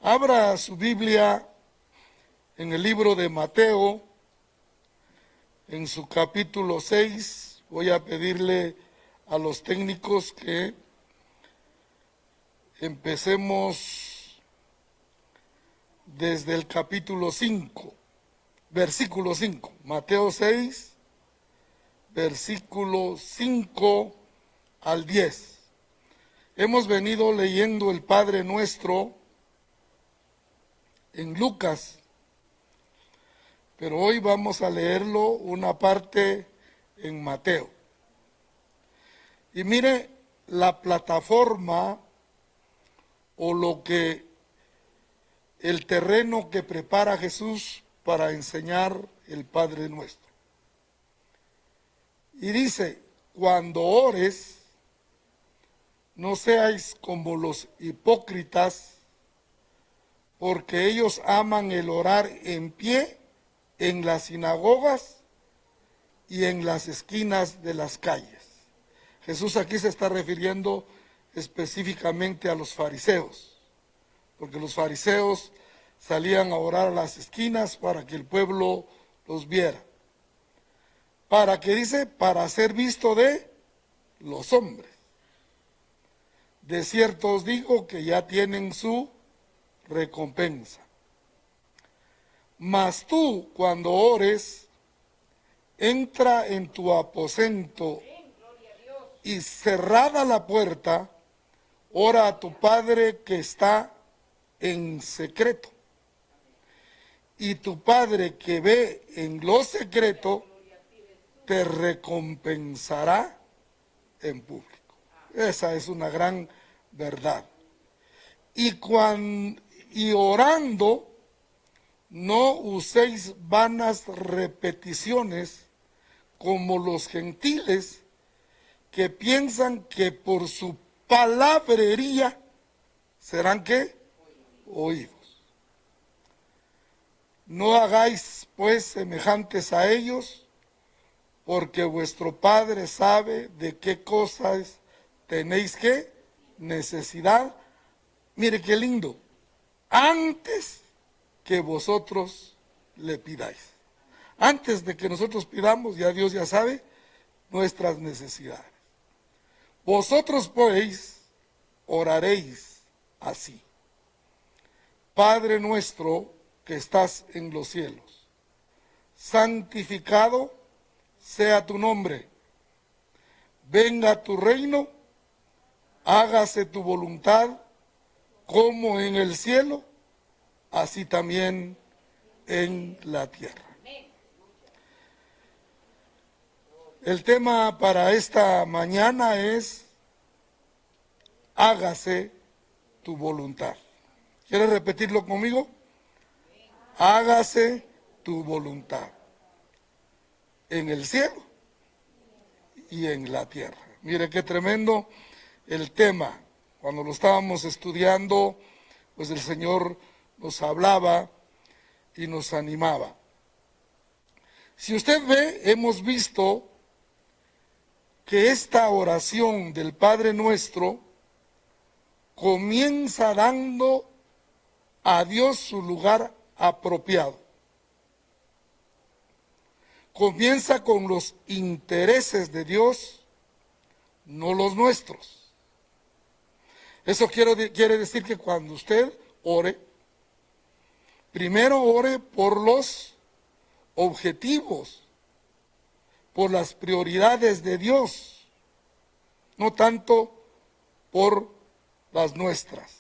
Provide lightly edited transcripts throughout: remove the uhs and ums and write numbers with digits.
Abra su Biblia en el libro de Mateo, en su capítulo 6. Voy a pedirle a los técnicos que empecemos desde el capítulo 5, versículo 5. Mateo 6, versículo 5 al 10. Hemos venido leyendo el Padre Nuestro en Lucas, pero hoy vamos a leerlo una parte en Mateo. Y mire la plataforma o el terreno que prepara Jesús para enseñar el Padre Nuestro. Y dice: cuando ores, no seáis como los hipócritas, porque ellos aman el orar en pie en las sinagogas y en las esquinas de las calles. Jesús aquí se está refiriendo específicamente a los fariseos, porque los fariseos salían a orar a las esquinas para que el pueblo los viera. ¿Para qué dice? Para ser visto de los hombres. De cierto os digo que ya tienen su recompensa. Mas tú, cuando ores, entra en tu aposento y cerrada la puerta, ora a tu Padre que está en secreto. Y tu Padre que ve en lo secreto, te recompensará en público. Esa es una gran verdad. Y orando, no uséis vanas repeticiones como los gentiles, que piensan que por su palabrería serán ¿qué? Oídos. No hagáis pues semejantes a ellos, porque vuestro Padre sabe de qué cosas tenéis ¿qué? Necesidad. Mire qué lindo. Antes que vosotros le pidáis. Antes de que nosotros pidamos, ya Dios ya sabe nuestras necesidades. Vosotros pues oraréis así: Padre nuestro que estás en los cielos, santificado sea tu nombre. Venga tu reino, hágase tu voluntad, como en el cielo, así también en la tierra. El tema para esta mañana es: hágase tu voluntad. ¿Quieres repetirlo conmigo? Hágase tu voluntad, en el cielo y en la tierra. Mire qué tremendo el tema. Cuando lo estábamos estudiando, pues el Señor nos hablaba y nos animaba. Si usted ve, hemos visto que esta oración del Padre Nuestro comienza dando a Dios su lugar apropiado. Comienza con los intereses de Dios, no los nuestros. Eso quiere decir que cuando usted ore, primero ore por los objetivos, por las prioridades de Dios, no tanto por las nuestras.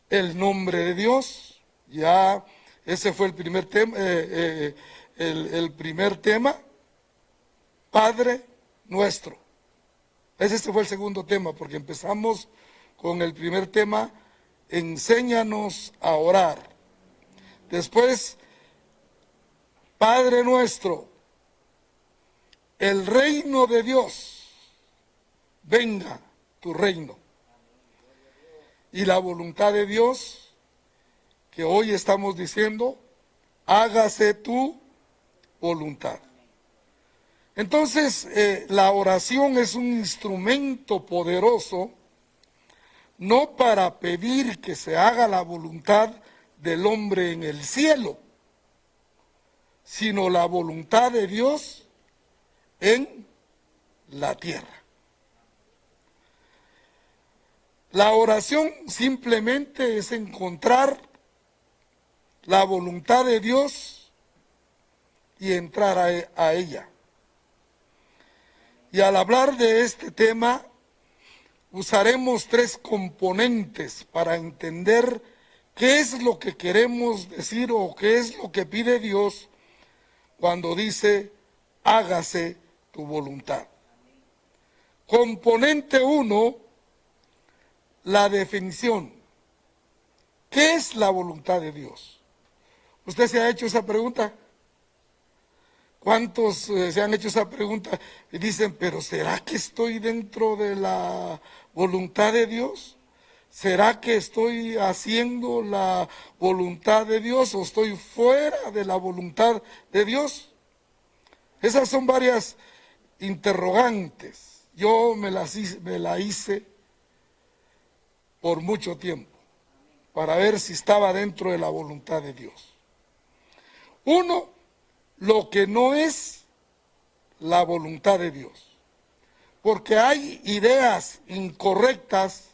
El nombre de Dios, ya ese fue el primer tema, el primer tema, Padre Nuestro. Ese fue el segundo tema, porque empezamos con el primer tema, enséñanos a orar. Después, Padre Nuestro, el reino de Dios, venga tu reino. Y la voluntad de Dios, que hoy estamos diciendo, hágase tu voluntad. Entonces, la oración es un instrumento poderoso no para pedir que se haga la voluntad del hombre en el cielo, sino la voluntad de Dios en la tierra. La oración simplemente es encontrar la voluntad de Dios y entrar a ella. Y al hablar de este tema, usaremos 3 componentes para entender qué es lo que queremos decir o qué es lo que pide Dios cuando dice, hágase tu voluntad. Componente 1, la definición. ¿Qué es la voluntad de Dios? ¿Usted se ha hecho esa pregunta? ¿Cuántos se han hecho esa pregunta y dicen, pero ¿será que estoy dentro de la voluntad de Dios? ¿Será que estoy haciendo la voluntad de Dios o estoy fuera de la voluntad de Dios? Esas son varias interrogantes. Yo me la hice por mucho tiempo para ver si estaba dentro de la voluntad de Dios. Uno, lo que no es la voluntad de Dios. Porque hay ideas incorrectas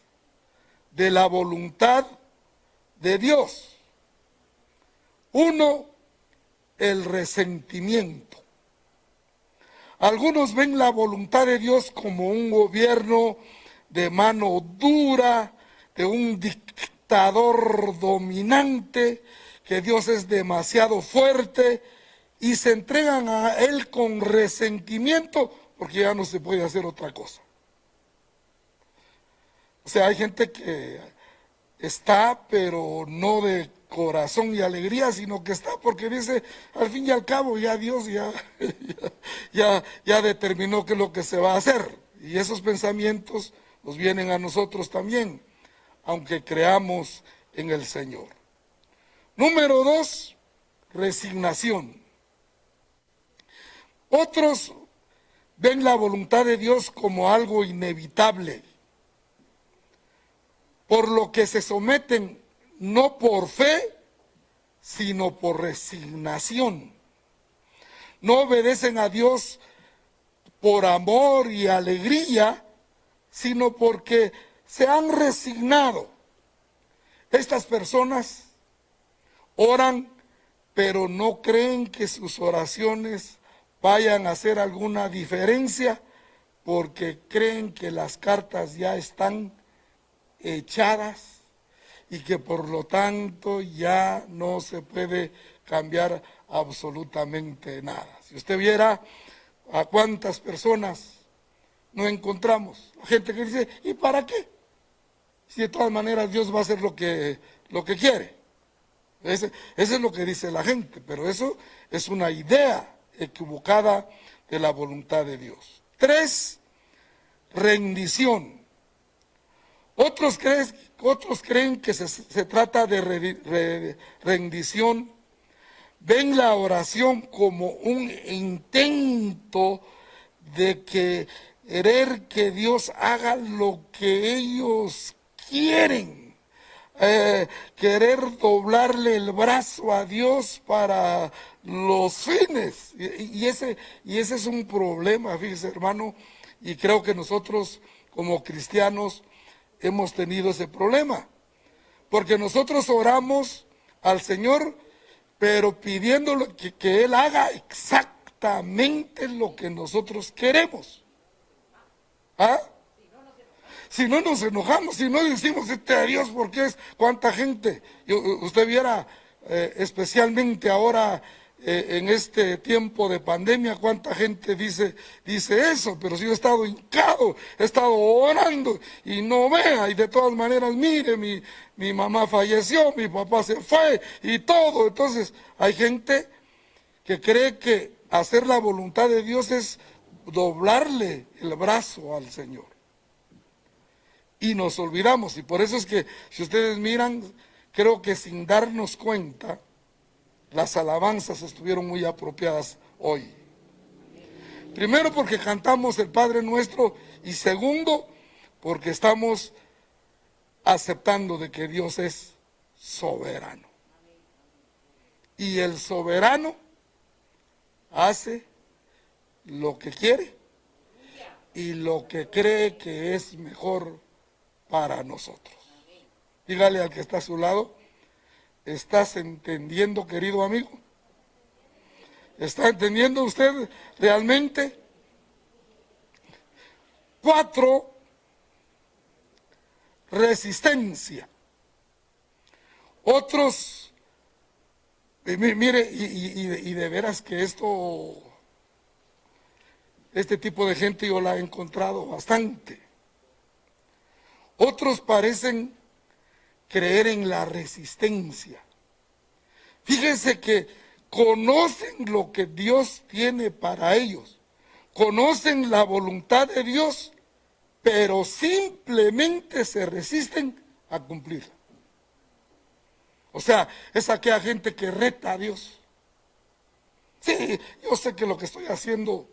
de la voluntad de Dios. Uno, el resentimiento. Algunos ven la voluntad de Dios como un gobierno de mano dura, de un dictador dominante, que Dios es demasiado fuerte, y se entregan a Él con resentimiento porque ya no se puede hacer otra cosa. O sea, hay gente que está, pero no de corazón y alegría, sino que está porque dice, al fin y al cabo, ya Dios ya determinó qué es lo que se va a hacer. Y esos pensamientos nos vienen a nosotros también, aunque creamos en el Señor. Número 2, resignación. Otros ven la voluntad de Dios como algo inevitable, por lo que se someten no por fe, sino por resignación. No obedecen a Dios por amor y alegría, sino porque se han resignado. Estas personas oran, pero no creen que sus oraciones vayan a hacer alguna diferencia, porque creen que las cartas ya están echadas y que por lo tanto ya no se puede cambiar absolutamente nada. Si usted viera a cuántas personas no encontramos, gente que dice, ¿y para qué? Si de todas maneras Dios va a hacer lo que quiere. Eso es lo que dice la gente, pero eso es una idea equivocada de la voluntad de Dios. 3, rendición. Otros creen que se trata de rendición. Ven la oración como un intento de querer que Dios haga lo que ellos quieren. Querer doblarle el brazo a Dios para los fines. Y ese es un problema, fíjese, hermano, y creo que nosotros como cristianos hemos tenido ese problema, porque nosotros oramos al Señor, pero pidiéndole que Él haga exactamente lo que nosotros queremos. ¿Ah? Si no nos enojamos, si no decimos a Dios, porque es cuánta gente. Usted viera especialmente ahora en este tiempo de pandemia, cuánta gente dice eso, pero si yo he estado hincado, he estado orando y no vea, y de todas maneras, mire, mi mamá falleció, mi papá se fue y todo. Entonces hay gente que cree que hacer la voluntad de Dios es doblarle el brazo al Señor. Y nos olvidamos, y por eso es que si ustedes miran, creo que sin darnos cuenta, las alabanzas estuvieron muy apropiadas hoy. Primero porque cantamos el Padre Nuestro, y segundo porque estamos aceptando de que Dios es soberano. Y el soberano hace lo que quiere y lo que cree que es mejor para nosotros. Dígale al que está a su lado, ¿estás entendiendo, querido amigo? ¿Está entendiendo usted realmente? 4, resistencia. Otros, mire, y de veras que este tipo de gente yo la he encontrado bastante. Otros parecen creer en la resistencia. Fíjense que conocen lo que Dios tiene para ellos, conocen la voluntad de Dios, pero simplemente se resisten a cumplirla. O sea, es aquella gente que reta a Dios. Sí, yo sé que lo que estoy haciendo,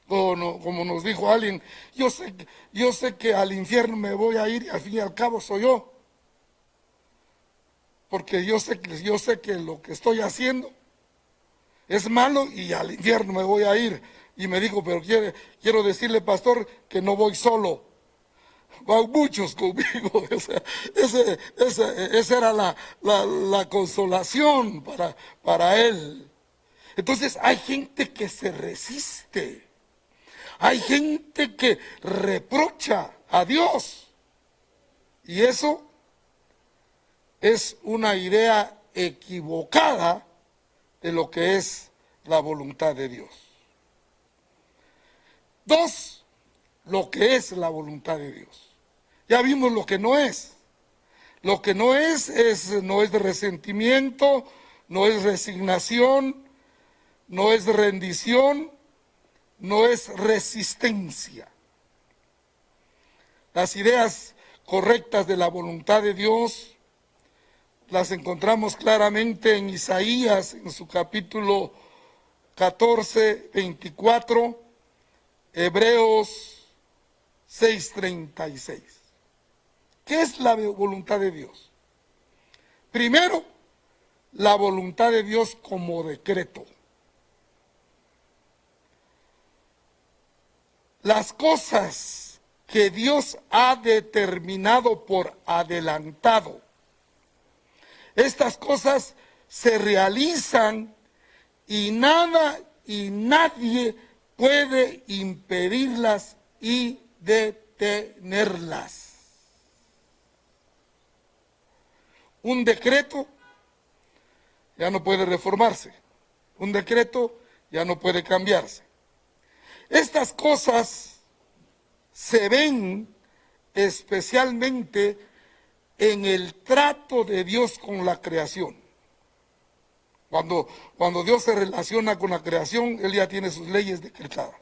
como nos dijo alguien, yo sé que al infierno me voy a ir y al fin y al cabo soy yo. Porque yo sé que lo que estoy haciendo es malo y al infierno me voy a ir. Y me dijo, pero quiero decirle, pastor, que no voy solo. Van muchos conmigo. Esa era la consolación para él. Entonces hay gente que se resiste. Hay gente que reprocha a Dios. Y eso es una idea equivocada de lo que es la voluntad de Dios. 2, lo que es la voluntad de Dios. Ya vimos lo que no es. Lo que no es de resentimiento, no es resignación, no es rendición, no es resistencia. Las ideas correctas de la voluntad de Dios las encontramos claramente en Isaías, en su capítulo 14, 24, Hebreos 6:36. ¿Qué es la voluntad de Dios? Primero, la voluntad de Dios como decreto. Las cosas que Dios ha determinado por adelantado, estas cosas se realizan y nada y nadie puede impedirlas y detenerlas. Un decreto ya no puede reformarse. Un decreto ya no puede cambiarse. Estas cosas se ven especialmente en el trato de Dios con la creación. Cuando Dios se relaciona con la creación, Él ya tiene sus leyes decretadas.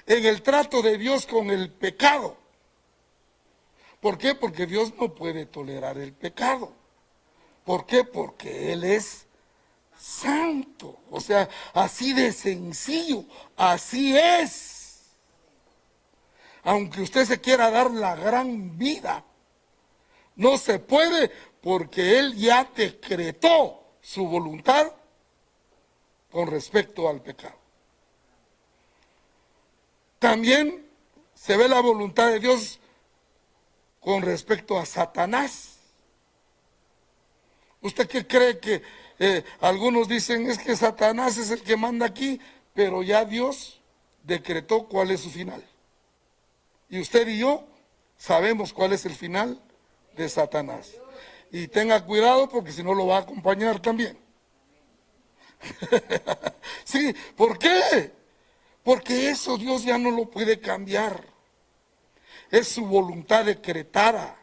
En el trato de Dios con el pecado. ¿Por qué? Porque Dios no puede tolerar el pecado. ¿Por qué? Porque Él es santo. O sea, así de sencillo, así es. Aunque usted se quiera dar la gran vida, no se puede, porque Él ya decretó su voluntad con respecto al pecado. También se ve la voluntad de Dios con respecto a Satanás. ¿Usted qué cree? Que algunos dicen es que Satanás es el que manda aquí, pero ya Dios decretó cuál es su final. Y usted y yo sabemos cuál es el final de Satanás. Y tenga cuidado, porque si no lo va a acompañar también. Sí, ¿por qué? Porque eso Dios ya no lo puede cambiar. Es su voluntad decretada.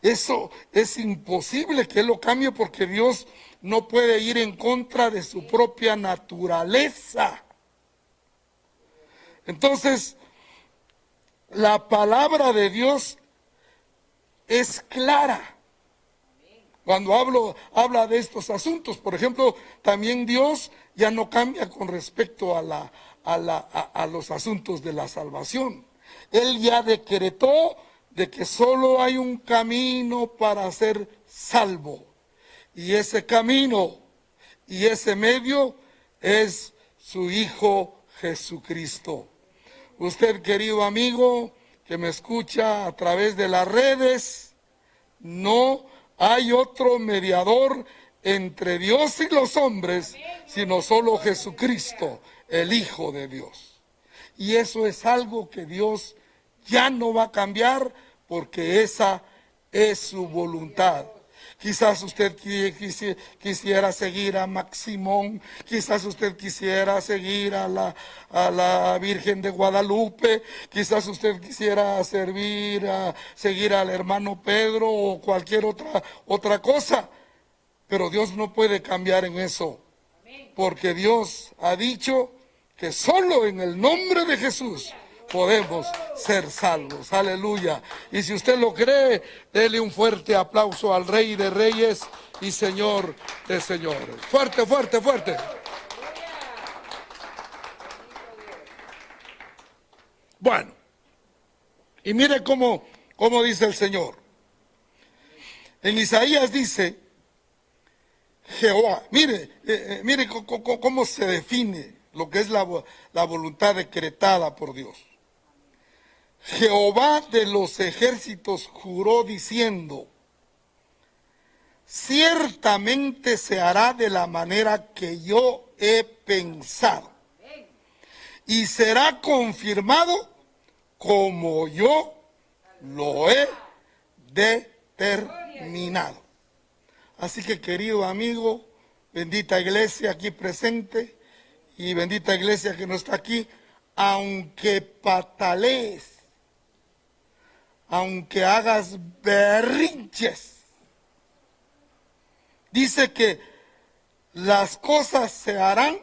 Eso es imposible que Él lo cambie, porque Dios no puede ir en contra de su propia naturaleza. Entonces, la palabra de Dios es clara cuando habla de estos asuntos. Por ejemplo, también Dios ya no cambia con respecto a los asuntos de la salvación. Él ya decretó de que solo hay un camino para ser salvo. Y ese camino y ese medio es su Hijo Jesucristo. Usted, querido amigo, que me escucha a través de las redes, no hay otro mediador entre Dios y los hombres, sino solo Jesucristo, el Hijo de Dios. Y eso es algo que Dios ya no va a cambiar, porque esa es su voluntad. Quizás usted quisiera seguir a Maximón, quizás usted quisiera seguir a la Virgen de Guadalupe, quizás usted quisiera seguir al hermano Pedro o cualquier otra cosa, pero Dios no puede cambiar en eso, porque Dios ha dicho que solo en el nombre de Jesús podemos ser salvos. Aleluya. Y si usted lo cree, dele un fuerte aplauso al Rey de Reyes y Señor de Señores. Fuerte, fuerte, fuerte. Bueno, y mire cómo dice el Señor. En Isaías dice, Jehová, mire cómo se define lo que es la voluntad decretada por Dios. Jehová de los ejércitos juró diciendo, ciertamente se hará de la manera que yo he pensado, y será confirmado como yo lo he determinado. Así que, querido amigo, bendita iglesia aquí presente y bendita iglesia que no está aquí, aunque patalees, aunque hagas berrinches, dice que las cosas se harán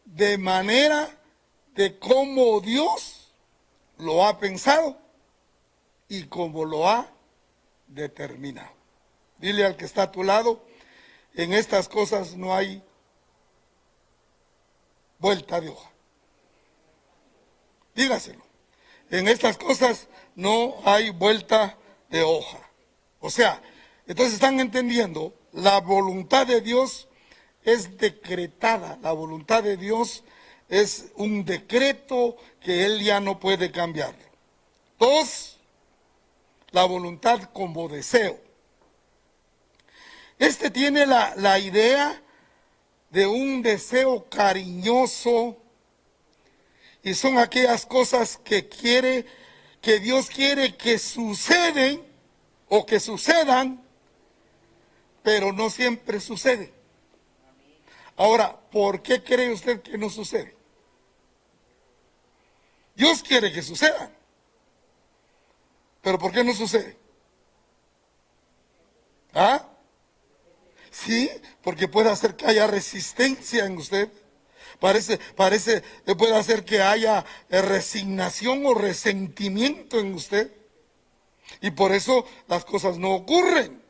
de manera de como Dios lo ha pensado y como lo ha determinado. Dile al que está a tu lado, en estas cosas no hay vuelta de hoja. Dígaselo. En estas cosas no hay vuelta de hoja. O sea, entonces están entendiendo, la voluntad de Dios es decretada. La voluntad de Dios es un decreto que Él ya no puede cambiar. Dos, la voluntad como deseo. Este tiene la idea de un deseo cariñoso, y son aquellas cosas que Dios quiere que suceden o que sucedan, pero no siempre sucede. Ahora, ¿por qué cree usted que no sucede? Dios quiere que sucedan, pero ¿por qué no sucede? ¿Ah? Sí, porque puede hacer que haya resistencia en usted. Puede hacer que haya resignación o resentimiento en usted. Y por eso las cosas no ocurren.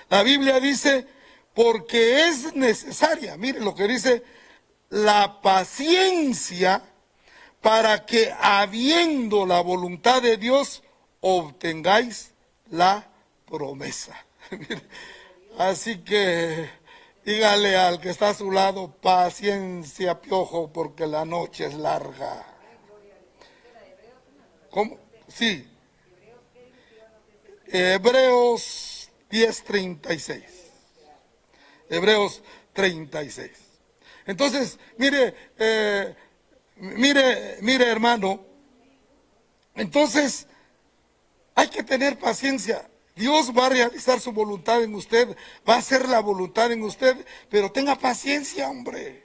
La Biblia dice, porque es necesaria, mire lo que dice, la paciencia para que habiendo la voluntad de Dios, obtengáis la promesa. Así que dígale al que está a su lado, paciencia, piojo, porque la noche es larga. ¿Cómo? Sí. Hebreos 10:36. Hebreos 36. Entonces, mire hermano, entonces hay que tener paciencia. Dios va a realizar su voluntad en usted, va a hacer la voluntad en usted, pero tenga paciencia, hombre.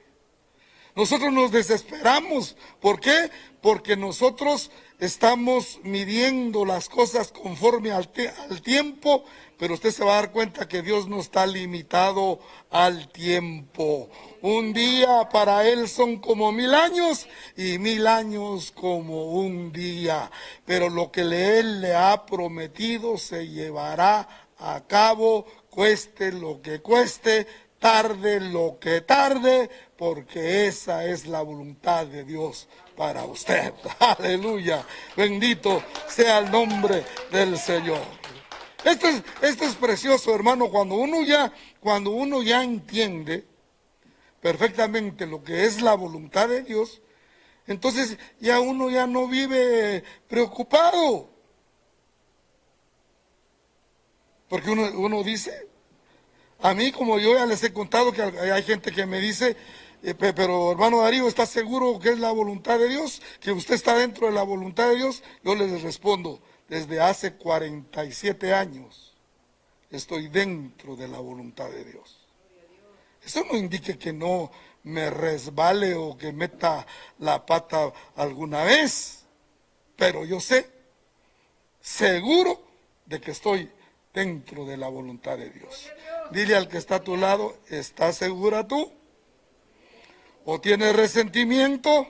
Nosotros nos desesperamos. ¿Por qué? Porque nosotros estamos midiendo las cosas conforme al tiempo, pero usted se va a dar cuenta que Dios no está limitado al tiempo. Un día para Él son como 1000 años y 1000 años como un día. Pero lo que Él le ha prometido se llevará a cabo, cueste lo que cueste, tarde lo que tarde, porque esa es la voluntad de Dios para usted. Aleluya, bendito sea el nombre del Señor. Esto es precioso, hermano, cuando uno ya entiende perfectamente lo que es la voluntad de Dios, entonces ya uno ya no vive preocupado. Porque uno dice, a mí, como yo ya les he contado, que hay gente que me dice, pero hermano Darío, ¿está seguro que es la voluntad de Dios? ¿Que usted está dentro de la voluntad de Dios? Yo les respondo, desde hace 47 años estoy dentro de la voluntad de Dios. Eso no indica que no me resbale o que meta la pata alguna vez, pero yo sé, seguro de que estoy dentro de la voluntad de Dios. Dile al que está a tu lado, ¿estás segura tú? ¿O tienes resentimiento?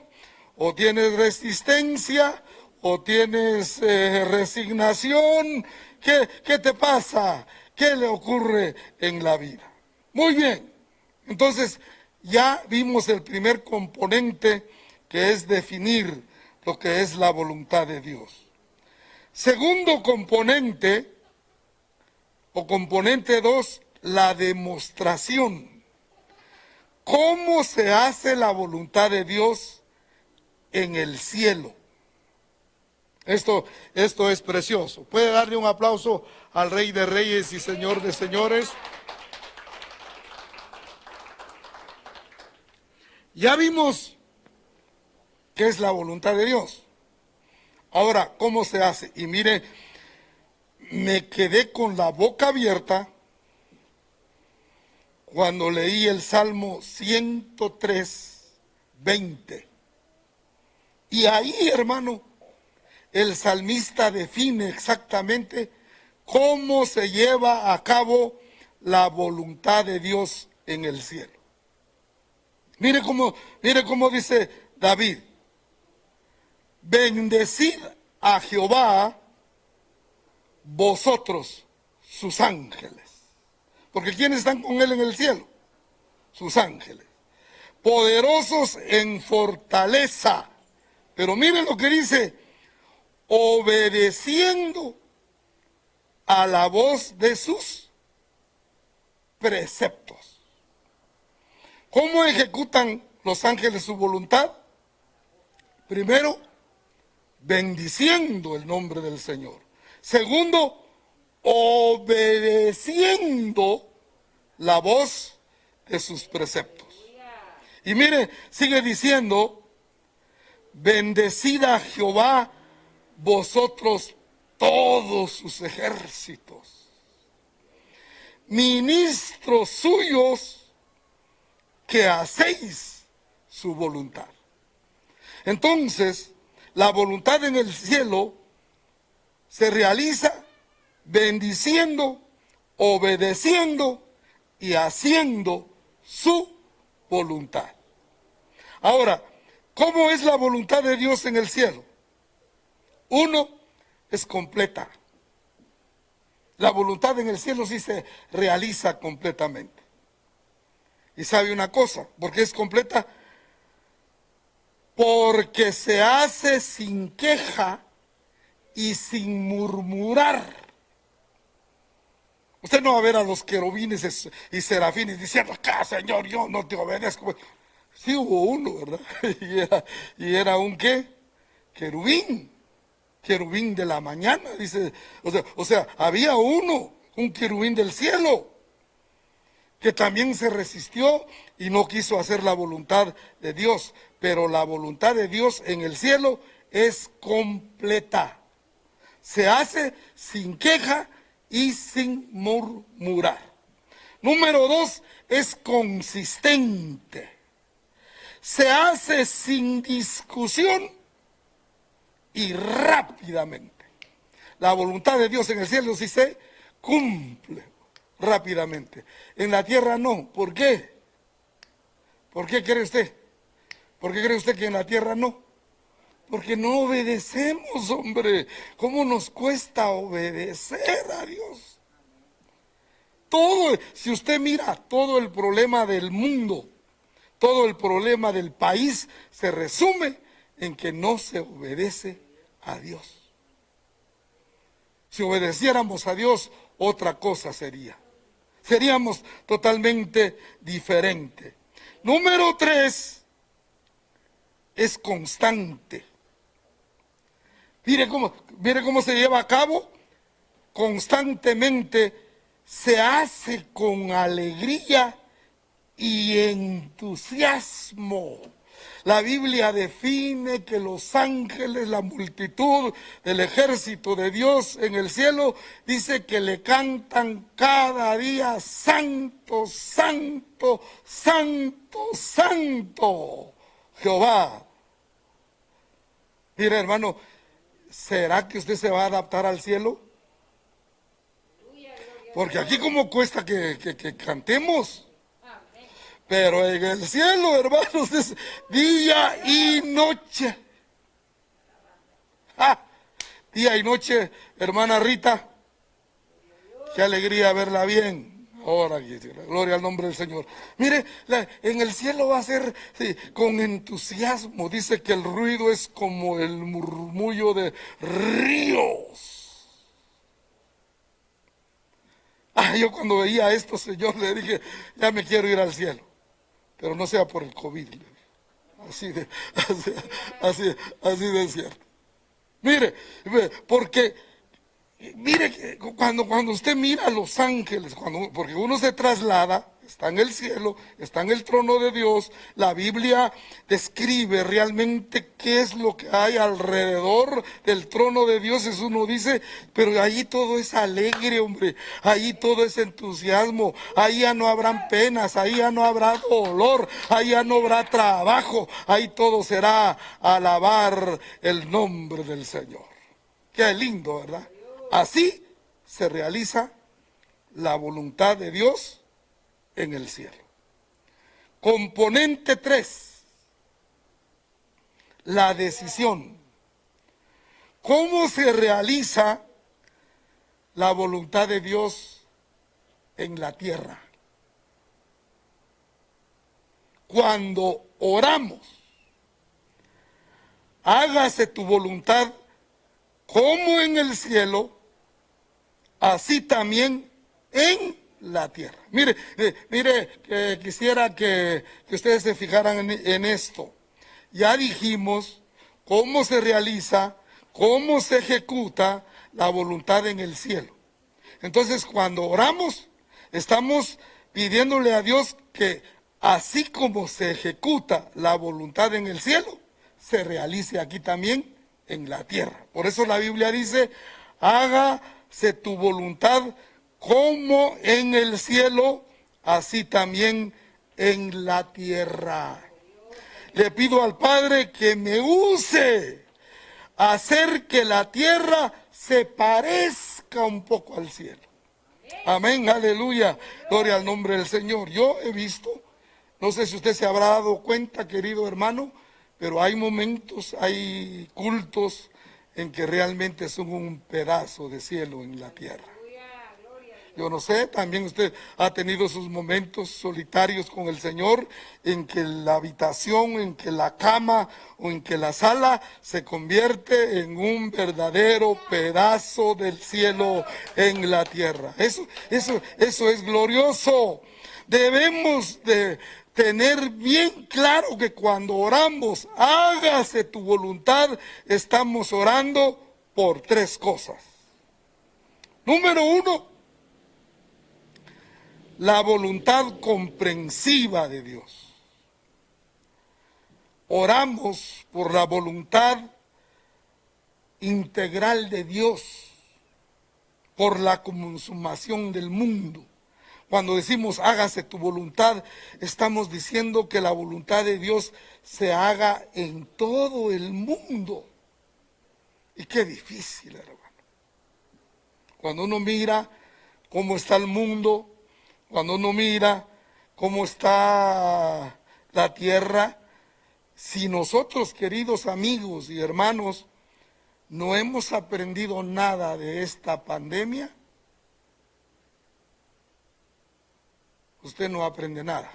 ¿O tienes resistencia? ¿O tienes resignación? ¿Qué te pasa? ¿Qué le ocurre en la vida? Muy bien, entonces ya vimos el primer componente, que es definir lo que es la voluntad de Dios. Segundo componente, o componente 2, la demostración. ¿Cómo se hace la voluntad de Dios en el cielo? Esto es precioso. ¿Puede darle un aplauso al Rey de Reyes y Señor de Señores? Ya vimos qué es la voluntad de Dios. Ahora, ¿cómo se hace? Y mire, me quedé con la boca abierta cuando leí el Salmo 103, 20. Y ahí, hermano, el salmista define exactamente cómo se lleva a cabo la voluntad de Dios en el cielo. Mire cómo dice David: bendecid a Jehová vosotros, sus ángeles. Porque ¿quiénes están con él en el cielo? Sus ángeles. Poderosos en fortaleza. Pero miren lo que dice: obedeciendo a la voz de sus preceptos. ¿Cómo ejecutan los ángeles su voluntad? Primero, bendiciendo el nombre del Señor. Segundo, obedeciendo la voz de sus preceptos. Y mire, sigue diciendo: bendecid a Jehová vosotros todos sus ejércitos, ministros suyos que hacéis su voluntad. Entonces, la voluntad en el cielo se realiza bendiciendo, obedeciendo y haciendo su voluntad. Ahora, ¿cómo es la voluntad de Dios en el cielo? Uno, es completa. La voluntad en el cielo sí se realiza completamente. Y sabe una cosa, ¿por qué es completa? Porque se hace sin queja y sin murmurar. Usted no va a ver a los querubines y serafines diciendo: acá, Señor, yo no te obedezco. Sí hubo uno, ¿verdad? Y era un ¿qué? Querubín. Querubín de la mañana, dice. O sea, había uno, un querubín del cielo, que también se resistió y no quiso hacer la voluntad de Dios. Pero la voluntad de Dios en el cielo es completa. Se hace sin queja y sin murmurar. Número 2, es consistente. Se hace sin discusión y rápidamente. La voluntad de Dios en el cielo sí se cumple rápidamente. En la tierra no. ¿Por qué? ¿Por qué cree usted? ¿Por qué cree usted que en la tierra no? Porque no obedecemos, hombre. ¿Cómo nos cuesta obedecer a Dios? si usted mira todo el problema del mundo, todo el problema del país se resume en que no se obedece a Dios. Si obedeciéramos a Dios, otra cosa sería. Seríamos totalmente diferentes. Número 3, es constante. Mire cómo se lleva a cabo. Constantemente se hace con alegría y entusiasmo. La Biblia define que los ángeles, la multitud del ejército de Dios en el cielo, dice que le cantan cada día: santo, santo, santo, santo, Jehová. Mira, hermano, ¿será que usted se va a adaptar al cielo? Porque aquí como cuesta que cantemos. Pero en el cielo, hermanos, es día y noche. Día y noche, hermana Rita. Qué alegría verla bien. Ahora, gloria al nombre del Señor. Mire, en el cielo va a ser con entusiasmo. Dice que el ruido es como el murmullo de ríos. Yo cuando veía esto, Señor, le dije: ya me quiero ir al cielo. Pero no sea por el COVID. Así de cierto. Mire, porque mire, cuando usted mira a los ángeles, porque uno se traslada, está en el cielo, está en el trono de Dios, la Biblia describe realmente qué es lo que hay alrededor del trono de Dios. Eso uno dice, pero ahí todo es alegre, hombre, ahí todo es entusiasmo, ahí ya no habrán penas, ahí ya no habrá dolor, ahí ya no habrá trabajo, ahí todo será alabar el nombre del Señor. Qué lindo, ¿verdad? Así se realiza la voluntad de Dios en el cielo. Componente 3, la decisión. ¿Cómo se realiza la voluntad de Dios en la tierra? Cuando oramos: hágase tu voluntad como en el cielo, así también en la tierra. Mire, quisiera que ustedes se fijaran en esto. Ya dijimos cómo se realiza, cómo se ejecuta la voluntad en el cielo. Entonces, cuando oramos, estamos pidiéndole a Dios que así como se ejecuta la voluntad en el cielo, se realice aquí también en la tierra. Por eso la Biblia dice: hágase tu voluntad como en el cielo, así también en la tierra. Le pido al Padre que me use a hacer que la tierra se parezca un poco al cielo. Amén, aleluya, gloria al nombre del Señor. Yo he visto, no sé si usted se habrá dado cuenta, querido hermano, pero hay momentos, hay cultos en que realmente son un pedazo de cielo en la tierra. Yo no sé, también usted ha tenido sus momentos solitarios con el Señor, en que la habitación, en que la cama o en que la sala se convierte en un verdadero pedazo del cielo en la tierra. Eso es glorioso. Debemos de tener bien claro que cuando oramos: hágase tu voluntad, estamos orando por 3 cosas. Número 1, la voluntad comprensiva de Dios. Oramos por la voluntad integral de Dios, por la consumación del mundo. Cuando decimos hágase tu voluntad, estamos diciendo que la voluntad de Dios se haga en todo el mundo. Y qué difícil, hermano. Cuando uno mira cómo está el mundo, cuando uno mira cómo está la tierra, si nosotros, queridos amigos y hermanos, no hemos aprendido nada de esta pandemia, usted no aprende nada.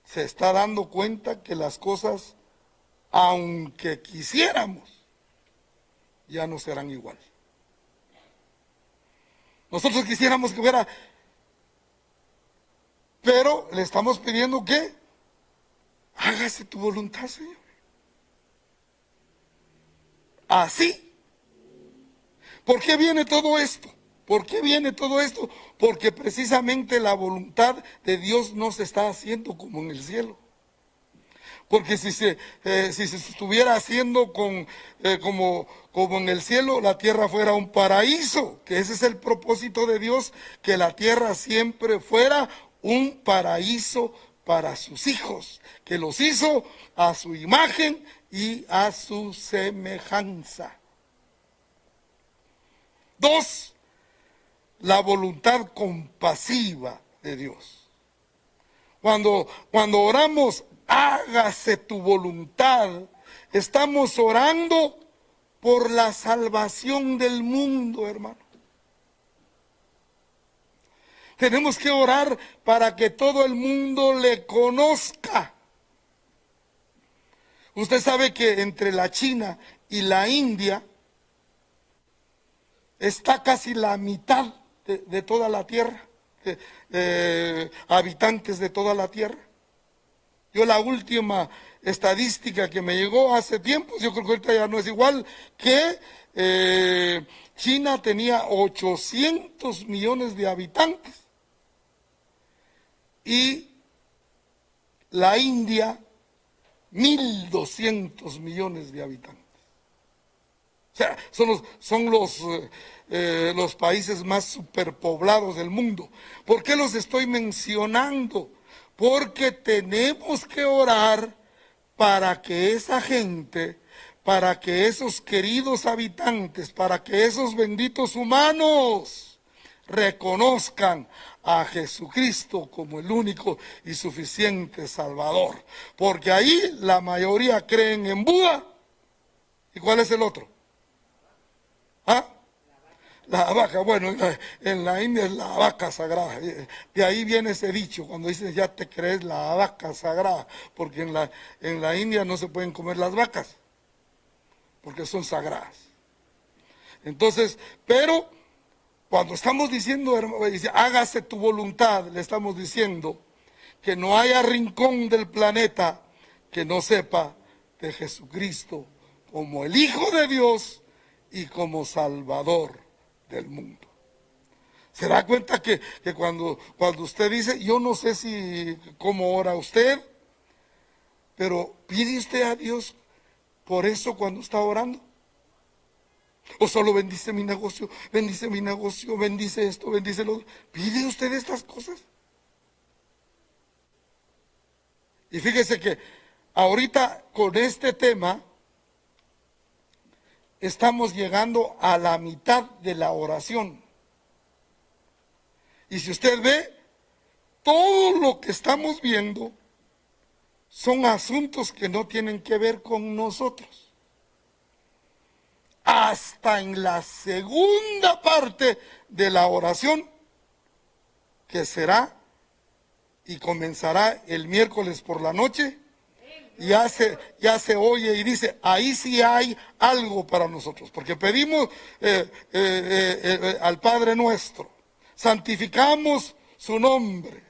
Se está dando cuenta que las cosas, aunque quisiéramos, ya no serán igual. Nosotros quisiéramos que hubiera, pero le estamos pidiendo que hágase tu voluntad, Señor. Así. ¿Por qué viene todo esto? ¿Por qué viene todo esto? Porque precisamente la voluntad de Dios no se está haciendo como en el cielo. Porque si se estuviera haciendo como en el cielo, la tierra fuera un paraíso, que ese es el propósito de Dios, que la tierra siempre fuera un paraíso para sus hijos, que los hizo a su imagen y a su semejanza. 2, la voluntad compasiva de Dios. Cuando oramos, hágase tu voluntad, estamos orando por la salvación del mundo, hermano. Tenemos que orar para que todo el mundo le conozca. Usted sabe que entre la China y la India está casi la mitad de toda la tierra, habitantes de toda la tierra. Yo la última estadística que me llegó hace tiempo, yo creo que ahorita ya no es igual, que China tenía 800 millones de habitantes y la India 1.200 millones de habitantes. O sea, son los países más superpoblados del mundo. ¿Por qué los estoy mencionando? Porque tenemos que orar para que esa gente, para que esos queridos habitantes, para que esos benditos humanos reconozcan a Jesucristo como el único y suficiente Salvador. Porque ahí la mayoría creen en Buda. ¿Y cuál es el otro? ¿Ah? La vaca, bueno, en la India es la vaca sagrada. De ahí viene ese dicho, cuando dices ya te crees la vaca sagrada, porque en la India no se pueden comer las vacas, porque son sagradas. Entonces, pero cuando estamos diciendo, hermano, dice, hágase tu voluntad, le estamos diciendo que no haya rincón del planeta que no sepa de Jesucristo como el Hijo de Dios y como Salvador del mundo. ¿Se da cuenta que cuando usted dice, yo no sé si cómo ora usted, pero pide usted a Dios por eso cuando está orando? O solo bendice mi negocio, bendice esto, bendice lo otro. ¿Pide usted estas cosas? Y fíjese que ahorita con este tema estamos llegando a la mitad de la oración. Y si usted ve, todo lo que estamos viendo son asuntos que no tienen que ver con nosotros. Hasta en la segunda parte de la oración, que será y comenzará el miércoles por la noche, ya se oye y dice, ahí sí hay algo para nosotros, porque pedimos al Padre nuestro, santificamos su nombre.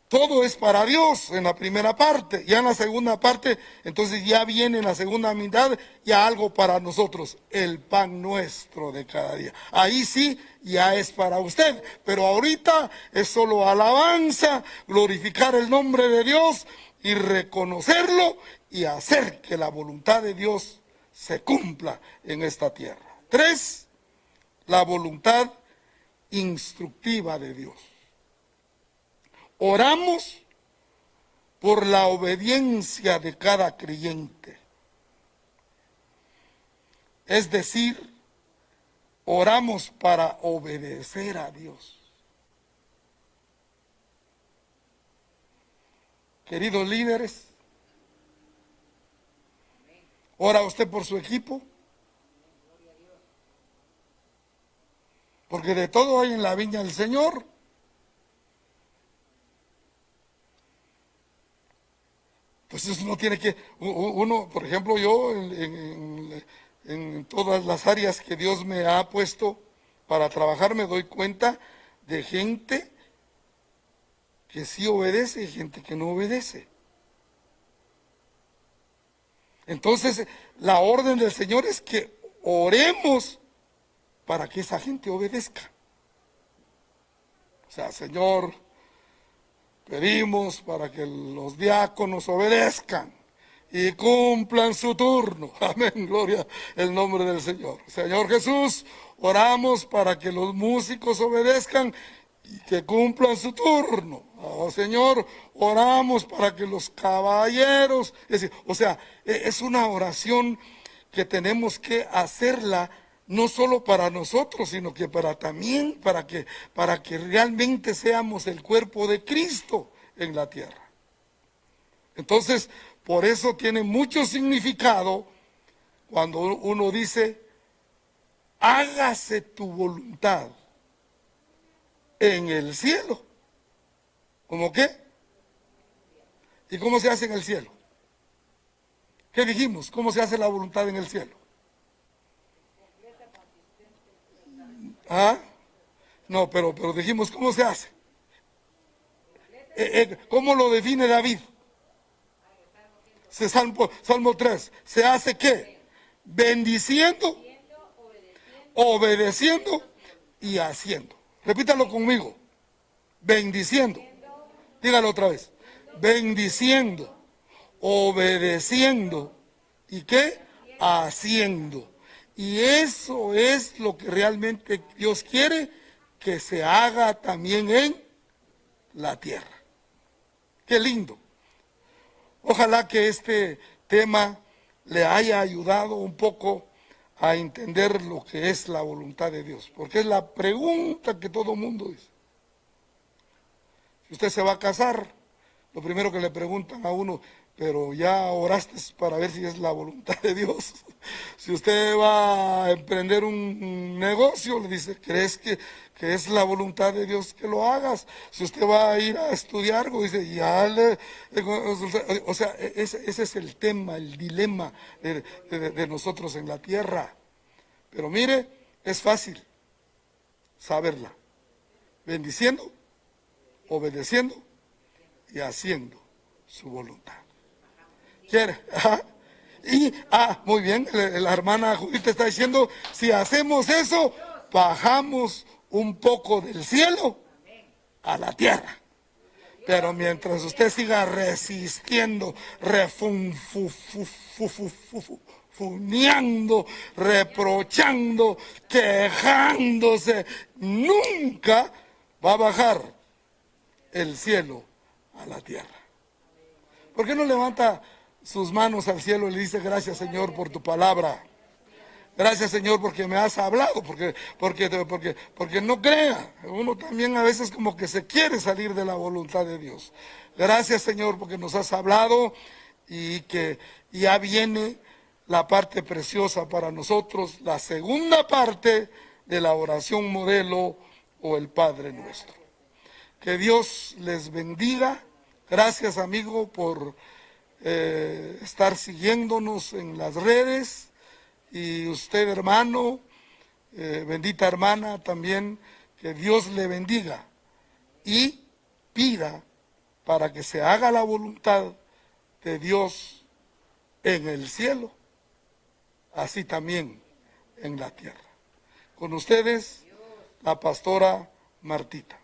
Todo es para Dios en la primera parte. Ya en la segunda parte, entonces ya viene en la segunda mitad ya algo para nosotros. El pan nuestro de cada día. Ahí sí ya es para usted. Pero ahorita es solo alabanza, glorificar el nombre de Dios y reconocerlo y hacer que la voluntad de Dios se cumpla en esta tierra. 3, la voluntad instructiva de Dios. Oramos por la obediencia de cada creyente. Es decir, oramos para obedecer a Dios. Queridos líderes, ¿ora usted por su equipo? porque de todo hay en la viña del Señor. Entonces uno tiene que, uno, por ejemplo, yo en todas las áreas que Dios me ha puesto para trabajar, me doy cuenta de gente que sí obedece y gente que no obedece. Entonces, la orden del Señor es que oremos para que esa gente obedezca. O sea, Señor, pedimos para que los diáconos obedezcan y cumplan su turno. Amén, gloria al nombre del Señor. Señor Jesús, oramos para que los músicos obedezcan y que cumplan su turno. Oh, Señor, oramos para que los caballeros, es decir, o sea, es una oración que tenemos que hacerla no solo para nosotros, sino que también para que realmente seamos el cuerpo de Cristo en la tierra. Entonces, por eso tiene mucho significado cuando uno dice, hágase tu voluntad en el cielo. ¿Cómo qué? ¿Y cómo se hace en el cielo? ¿Qué dijimos? ¿Cómo se hace la voluntad en el cielo? ¿Ah? No, pero dijimos, ¿cómo se hace? ¿Cómo lo define David? Salmo 3. ¿Se hace qué? Bendiciendo, obedeciendo y haciendo. Repítalo conmigo. Bendiciendo. Dígalo otra vez. Bendiciendo, obedeciendo y ¿qué? Haciendo. Y eso es lo que realmente Dios quiere que se haga también en la tierra. Qué lindo. Ojalá que este tema le haya ayudado un poco a entender lo que es la voluntad de Dios, porque es la pregunta que todo mundo dice. Si usted se va a casar, lo primero que le preguntan a uno, pero ya oraste para ver si es la voluntad de Dios. Si usted va a emprender un negocio, le dice, ¿crees que es la voluntad de Dios que lo hagas? Si usted va a ir a estudiar algo, dice, o sea, ese es el tema, el dilema de nosotros en la tierra. Pero mire, es fácil saberla. Bendiciendo, obedeciendo y haciendo su voluntad. ¿Quiere? Ajá. Y, muy bien, la hermana Judith está diciendo, si hacemos eso, bajamos un poco del cielo a la tierra. Pero mientras usted siga resistiendo, refunfuñando, reprochando, quejándose, nunca va a bajar el cielo a la tierra. ¿Por qué no levanta sus manos al cielo y le dice, gracias Señor por tu palabra? Gracias Señor porque me has hablado, porque no crea, uno también a veces como que se quiere salir de la voluntad de Dios. Gracias Señor porque nos has hablado y que ya viene la parte preciosa para nosotros, la segunda parte de la oración modelo o el Padre Nuestro. Que Dios les bendiga. Gracias amigo por estar siguiéndonos en las redes. Y usted, hermano, bendita hermana, también, que Dios le bendiga y pida para que se haga la voluntad de Dios en el cielo, así también en la tierra. Con ustedes, la pastora Martita.